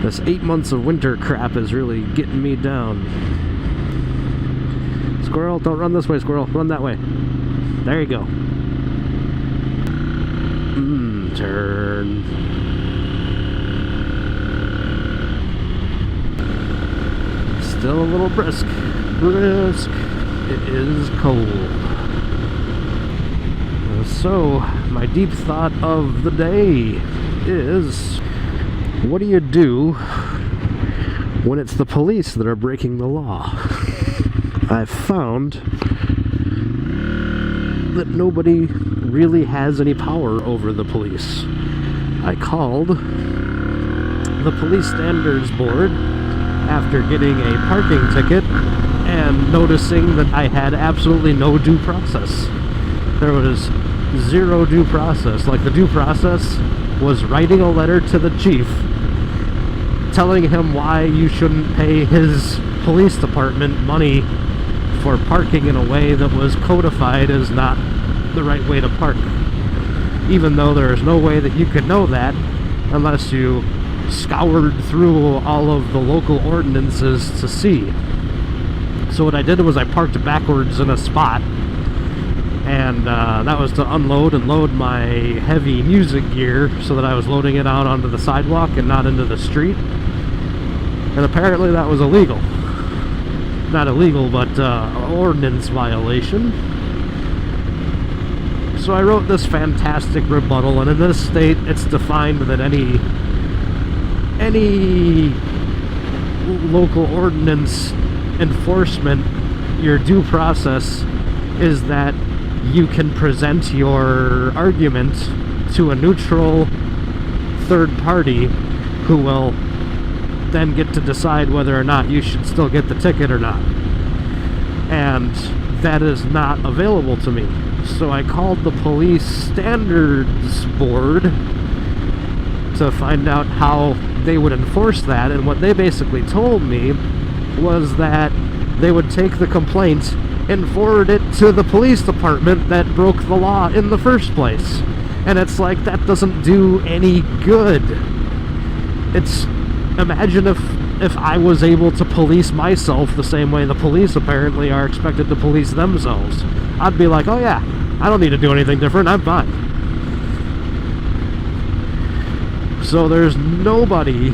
This 8 months of winter crap is really getting me down. Squirrel, don't run this way, squirrel. Run that way. There you go. Turn. Still a little brisk. Brisk. It is cold. So, my deep thought of the day is, what do you do when it's the police that are breaking the law? I've found that nobody really has any power over the police. I called the Police Standards Board after getting a parking ticket and noticing that I had absolutely no due process. There was zero due process. Like, the due process was writing a letter to the chief telling him why you shouldn't pay his police department money for parking in a way that was codified as not the right way to park. Even though there is no way that you could know that unless you scoured through all of the local ordinances to see. So what I did was I parked backwards in a spot, and that was to unload and load my heavy music gear so that I was loading it out onto the sidewalk and not into the street. And apparently that was illegal. Not illegal, but ordinance violation. So I wrote this fantastic rebuttal, and in this state it's defined that any local ordinance enforcement, your due process is that you can present your argument to a neutral third party who will then get to decide whether or not you should still get the ticket or not. And that is not available to me. So I called the Police Standards Board to find out how they would enforce that, and what they basically told me was that they would take the complaint and forward it to the police department that broke the law in the first place. And it's like, that doesn't do any good. It's, imagine if I was able to police myself the same way the police apparently are expected to police themselves. I'd be like, oh yeah, I don't need to do anything different, I'm fine. So there's nobody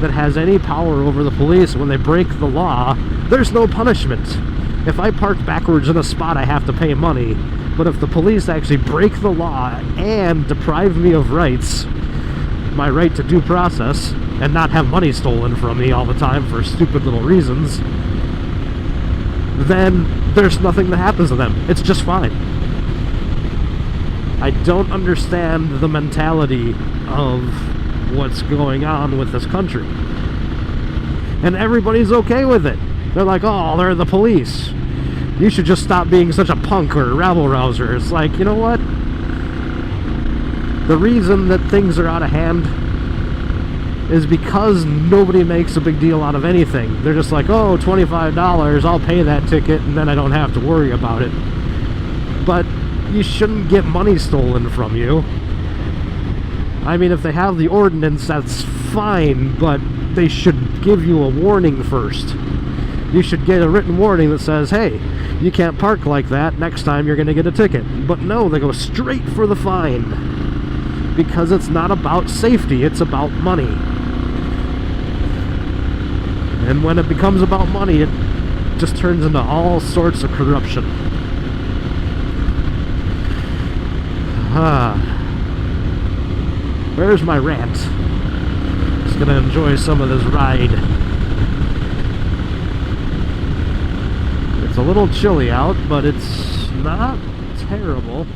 that has any power over the police. When they break the law, there's no punishment. If I park backwards in a spot, I have to pay money. But if the police actually break the law and deprive me of rights, my right to due process, and not have money stolen from me all the time for stupid little reasons, then there's nothing that happens to them. It's just fine. I don't understand the mentality of what's going on with this country. And everybody's okay with it. They're like, oh, they're the police. You should just stop being such a punk or a rabble-rouser. It's like, you know what? The reason that things are out of hand is because nobody makes a big deal out of anything. They're just like, oh, $25, I'll pay that ticket, and then I don't have to worry about it. But you shouldn't get money stolen from you. I mean, if they have the ordinance, that's fine, but they should give you a warning first. You should get a written warning that says, hey, you can't park like that, next time you're going to get a ticket. But no, they go straight for the fine. Because it's not about safety, it's about money. And when it becomes about money, it just turns into all sorts of corruption. Where's my rant? Just gonna enjoy some of this ride. It's a little chilly out, but it's not terrible.